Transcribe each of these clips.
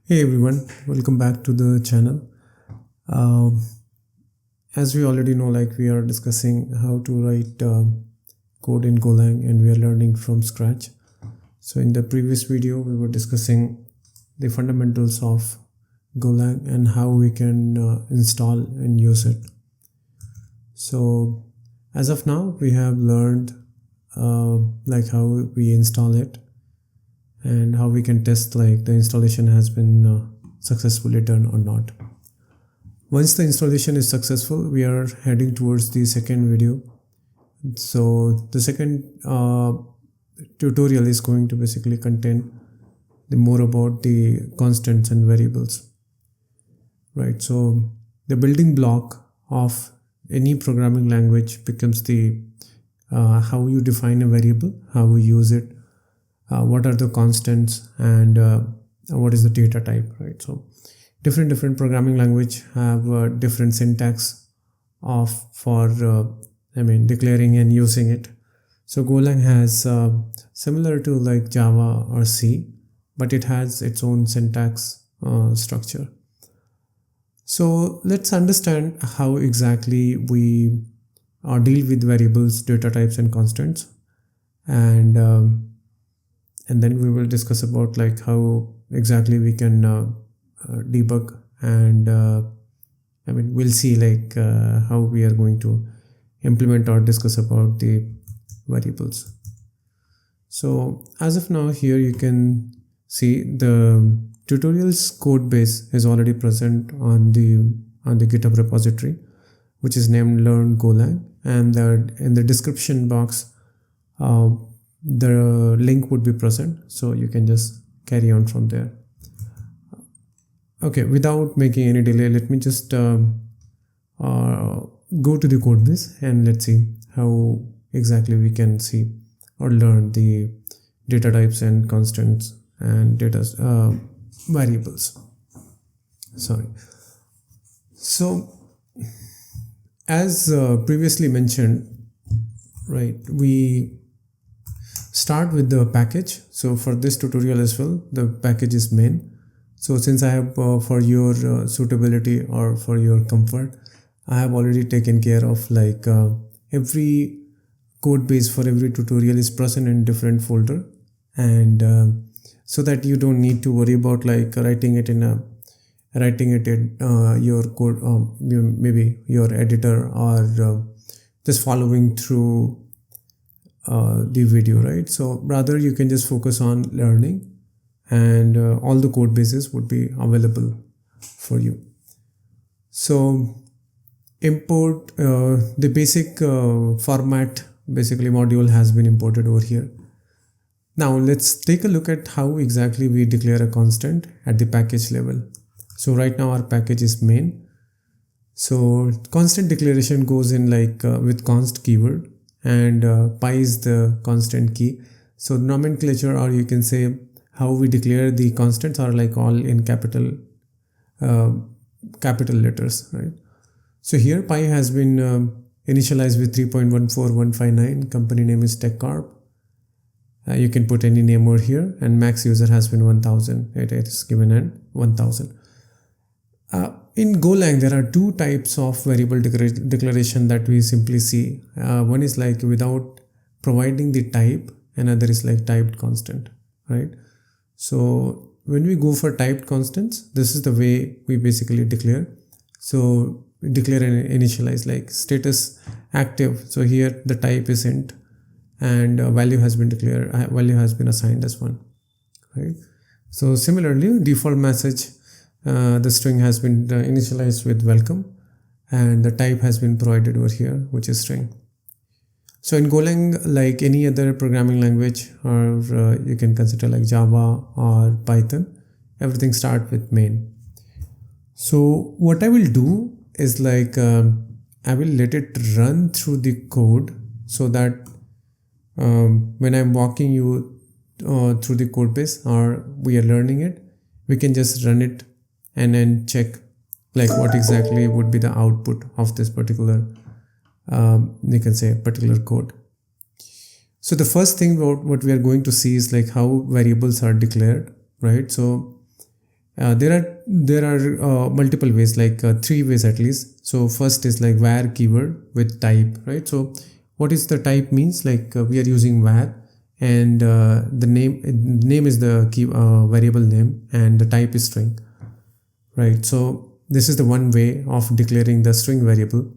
Hey everyone, welcome back to the channel. Um, as we already know, like we are discussing how to write code in Golang and we are learning from scratch. So in the previous video, we were discussing the fundamentals of Golang and how we can install and use it. So as of now, we have learned like how we install it and how we can test like the installation has been successfully done or not. Once the installation is successful, we are heading towards the second video. So the second tutorial is going to basically contain the more about the constants and variables, right? So the building block of any programming language becomes the how you define a variable, how we use it, what are the constants, and what is the data type, right? So different programming language have different syntax of for declaring and using it. So Golang has similar to like Java or C, but it has its own syntax structure. So let's understand how exactly we deal with variables, data types, and constants, and then we will discuss about like how exactly we can debug, and we'll see like how we are going to implement or discuss about the variables. So as of now, here you can see the tutorials code base is already present on the GitHub repository, which is named Learn Golang, and in the description box the link would be present, so you can just carry on from there. Okay, without making any delay, let me just go to the code base and let's see how exactly we can see or learn the data types and constants and data variables. Sorry. So as previously mentioned, right, we start with the package. So for this tutorial as well, the package is main. So since I have for your suitability or for your comfort, I have already taken care of like every code base for every tutorial is present in different folder, and so that you don't need to worry about like writing it in your code, maybe your editor, or just following through the video, right? So rather you can just focus on learning, and all the code bases would be available for you. So import the basic format basically module has been imported over here. Now let's take a look at how exactly we declare a constant at the package level. So right now our package is main. So constant declaration goes in like with const keyword, and pi is the constant key. So nomenclature, or you can say how we declare the constants, are like all in capital letters, right? So here pi has been initialized with 3.14159. Company name is TechCorp. You can put any name over here, and max user has been 1000. It is given at 1000. In Golang, there are two types of variable declaration that we simply see. One is like without providing the type, another is like typed constant, right? So when we go for typed constants, this is the way we basically declare. So we declare and initialize like status active. So here the type is int, and value has been declared, value has been assigned as 1, right? So similarly, default message, the string has been initialized with welcome, and the type has been provided over here, which is string. So in Golang, like any other programming language, or you can consider like Java or Python, everything starts with main. So what I will do is like I will let it run through the code, so that when I'm walking you through the code base, or we are learning it, we can just run it and then check like what exactly would be the output of this particular you can say particular code. So the first thing what we are going to see is like how variables are declared, right? So There are multiple ways, like 3 ways at least. So first is like var keyword with type, right? So what is the type means, like we are using var, and the name is the key variable name, and the type is string, right? So this is the one way of declaring the string variable.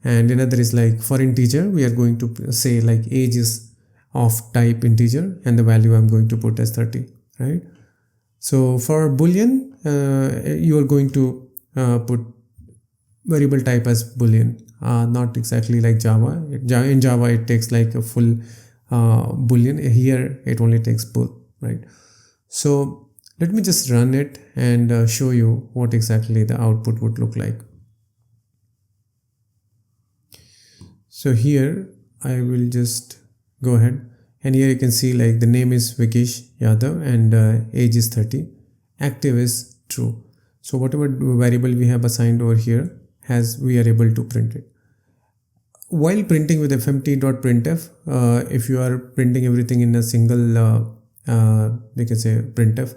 And another is like for integer, we are going to say like age is of type integer, and the value I'm going to put as 30, right? So for boolean, you are going to put variable type as boolean, not exactly like Java. In Java, it takes like a full boolean. Here, it only takes bool, right? So let me just run it and show you what exactly the output would look like. So here I will just go ahead, and here you can see like the name is Vikesh Yadav, and age is 30, active is true. So whatever variable we have assigned over here, we are able to print it. While printing with fmt.printf, if you are printing everything in a single we can say printf,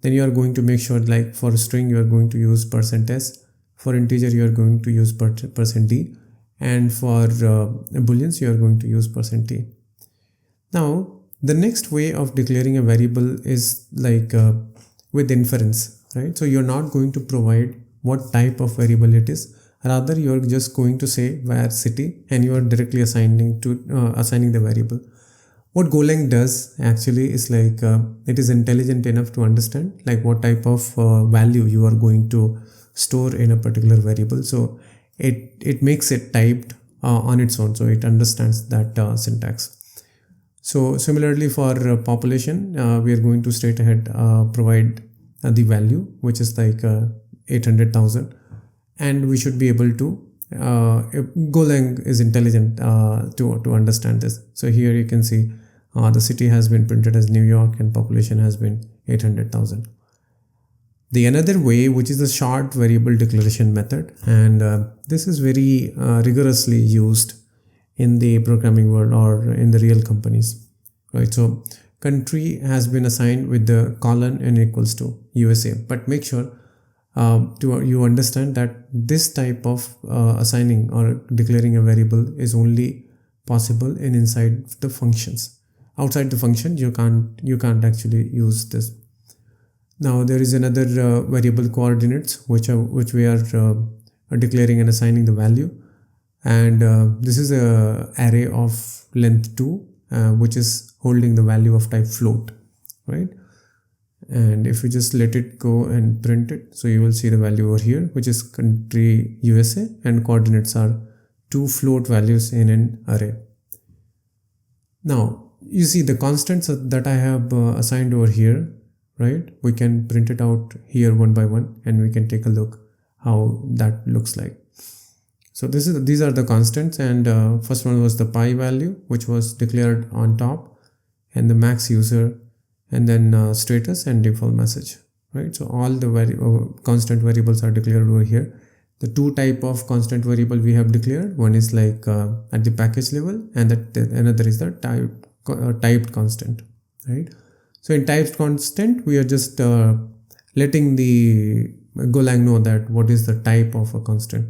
then you are going to make sure, like for string you are going to use %s, for integer you are going to use %d, and for booleans you are going to use %t. Now the next way of declaring a variable is like with inference, right? So you're not going to provide what type of variable it is, rather you're just going to say var city, and you are directly assigning the variable. What Golang does actually is like it is intelligent enough to understand like what type of value you are going to store in a particular variable. So it makes it typed on its own, so it understands that syntax. So similarly for population, we are going to straight ahead provide the value, which is like 800,000, and we should be able to Golang is intelligent to understand this. So here you can see the city has been printed as New York, and population has been 800,000. The another way, which is the short variable declaration method, and this is very rigorously used in the programming world or in the real companies, right? So country has been assigned with the colon and equals to USA, but make sure you understand that this type of assigning or declaring a variable is only possible inside the functions. Outside the function, you can't actually use this. Now there is another variable coordinates, which we are declaring and assigning the value, and this is a array of length 2, which is holding the value of type float, right? And if you just let it go and print it, so you will see the value over here, which is country USA, and coordinates are 2 float values in an array. Now you see the constants that I have assigned over here, right? We can print it out here one by one, and we can take a look how that looks like. So these are the constants, and first one was the pi value, which was declared on top, and the max user, and then status and default message, right? So all the constant variables are declared over here. The 2 type of constant variable we have declared, one is like at the package level, and another is the typed constant, right? So in typed constant, we are just letting the Golang know that what is the type of a constant.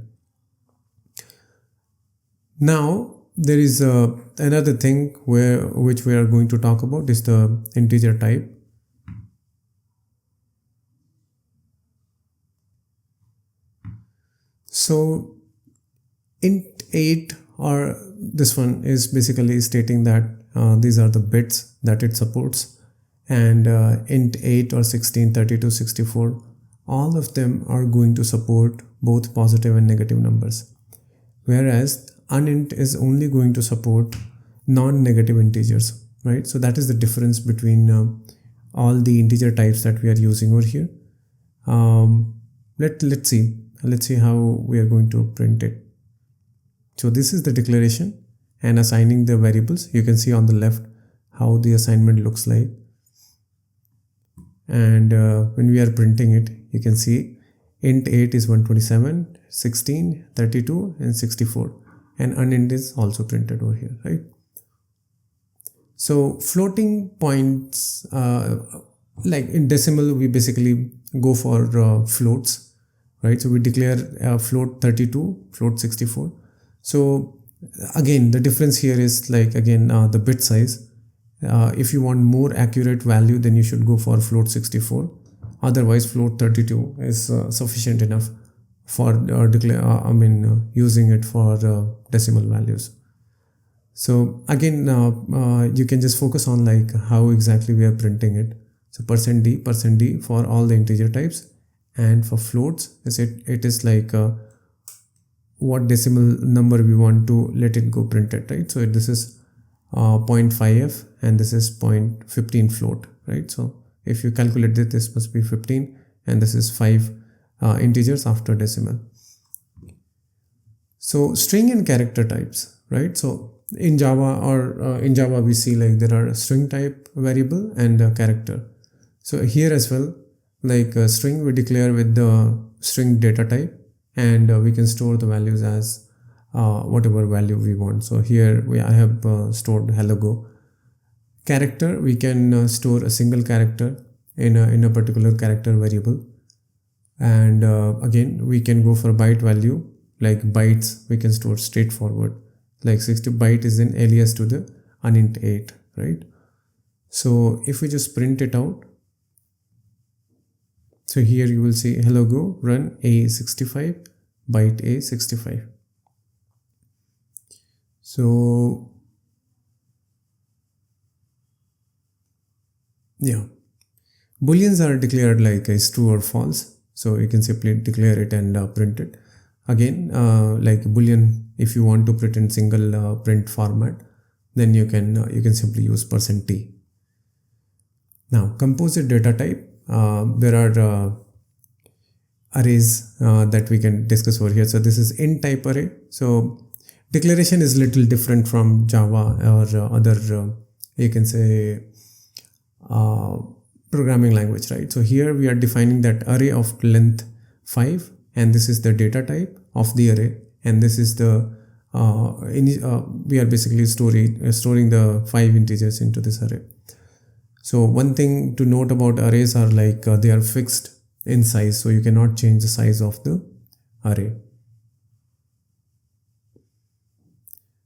Now there is another thing which we are going to talk about is the integer type. So int 8, or this one, is basically stating that these are the bits that it supports, and int 8 or 16, 32, 64, all of them are going to support both positive and negative numbers, whereas unint is only going to support non-negative integers, right? So that is the difference between all the integer types that we are using over here. Let's see how we are going to print it. So this is the declaration and assigning the variables. You can see on the left how the assignment looks like, and when we are printing it, you can see int 8 is 127, 16, 32, and 64. And unint is also printed over here, right? So floating points like in decimal, we basically go for floats, right? So we declare float 32, float 64. So again, the difference here is like, again, the bit size. If you want more accurate value, then you should go for float 64. Otherwise, float 32 is sufficient enough for using it for decimal values. So again, you can just focus on like how exactly we are printing it. So %d for all the integer types, and for floats, it is like what decimal number we want to let it go printed, right? So this is 0.5f and this is 0.15 float, right? So if you calculate it, this must be 15 and this is 5 integers after decimal. So string and character types, right? So in Java we see like there are a string type variable and a character. So here as well, like a string we declare with the string data type, and we can store the values as whatever value we want. So here I have stored hello go. Character, we can store a single character in a particular character variable, and again we can go for byte value. Like bytes we can store straightforward, like 60 byte is an alias to the unint 8, right? So if we just print it out, so here you will see hello go run A65 byte A65. So yeah, booleans are declared like as true or false. So you can simply declare it and print it. Again, like boolean, if you want to print in single print format, then you can simply use %t. Now, composite data type. There are arrays that we can discuss over here. So this is int type array. So declaration is little different from Java or other you can say programming language, right? So here we are defining that array of length 5, and this is the data type of the array, and this is the we are basically storing the 5 integers into this array. So one thing to note about arrays are like they are fixed in size, so you cannot change the size of the array.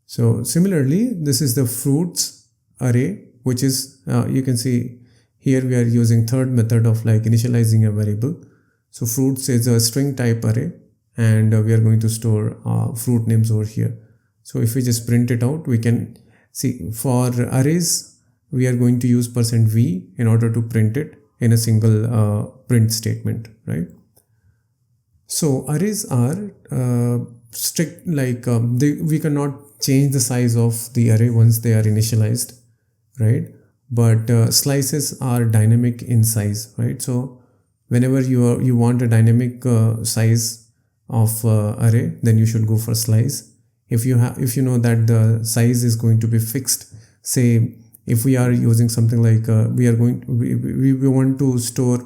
So similarly, this is the fruits array, which is you can see here we are using third method of like initializing a variable. So fruits is a string type array, and we are going to store fruit names over here. So if we just print it out, we can see for arrays we are going to use %v in order to print it in a single print statement, right? So arrays are strict, like we cannot change the size of the array once they are initialized, right? But slices are dynamic in size, right? So whenever you want a dynamic size of array, then you should go for slice. If you know that the size is going to be fixed, say if we are using something like we want to store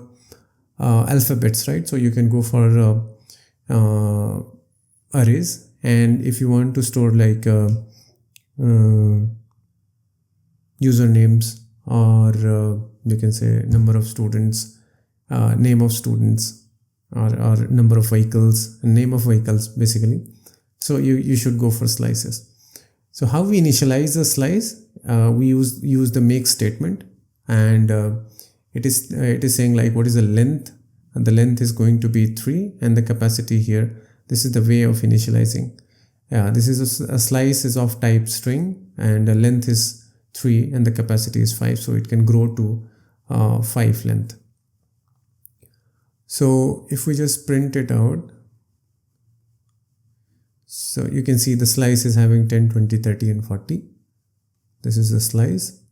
alphabets, right? So you can go for arrays, and if you want to store like usernames, or you can say number of students, name of students, or number of vehicles, name of vehicles basically. So you should go for slices. So how we initialize a slice? We use the make statement, and it is saying like what is the length, and the length is going to be 3, and the capacity here, this is the way of initializing. This is a slice is of type string, and the length is 3 and the capacity is 5, so it can grow to 5 length. So if we just print it out, so you can see the slice is having 10, 20, 30 and 40. This is the slice,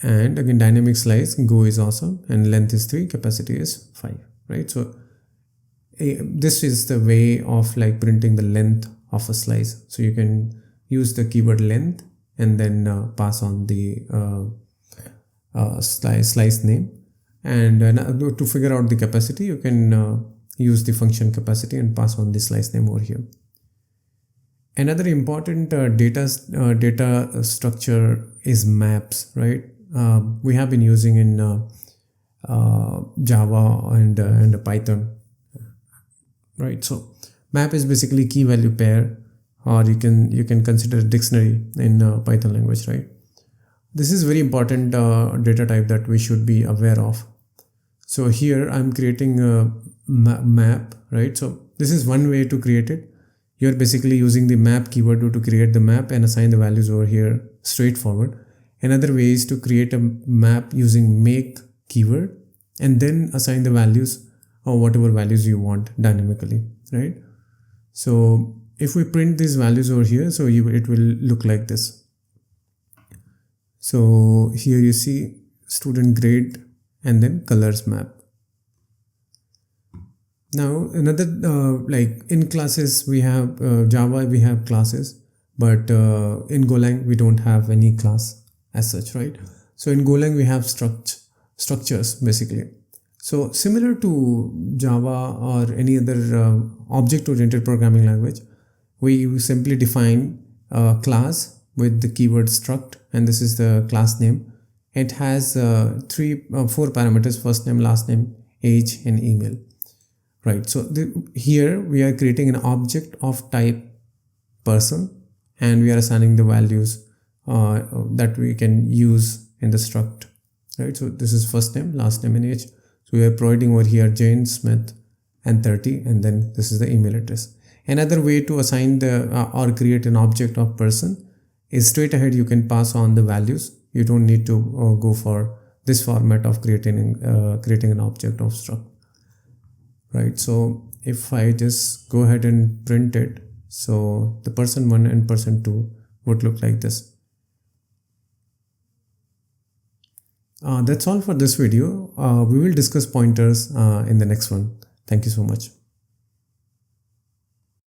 and again dynamic slice, go is awesome, and length is 3, capacity is 5, right? So this is the way of like printing the length of a slice. So you can use the keyword length and then pass on the slice name, and to figure out the capacity, you can use the function capacity and pass on the slice name over here. Another important data structure is maps, right? we have been using in Java and Python, right? So map is basically key value pair, or you can consider a dictionary in Python language, right? This is very important data type that we should be aware of. So here I'm creating a map, right? So this is one way to create it. You're basically using the map keyword to create the map and assign the values over here straightforward. Another way is to create a map using make keyword and then assign the values or whatever values you want dynamically, right? So if we print these values over here, so it will look like this. So here you see student grade and then colors map. Now another like in classes we have Java, we have classes, but in Golang we don't have any class as such, right? So in Golang we have structures basically. So similar to Java or any other object-oriented programming language, we simply define a class with the keyword struct, and this is the class name. It has 4 parameters: first name, last name, age, and email. Right, so here we are creating an object of type person, and we are assigning the values that we can use in the struct, right? So this is first name, last name, and age. So we are providing over here Jane Smith and 30, and then this is the email address. Another way to assign or create an object of person is straight ahead you can pass on the values. You don't need to go for this format of creating an object of struct. Right, so if I just go ahead and print it, so the person 1 and person 2 would look like this. That's all for this video. We will discuss pointers in the next one. Thank you so much.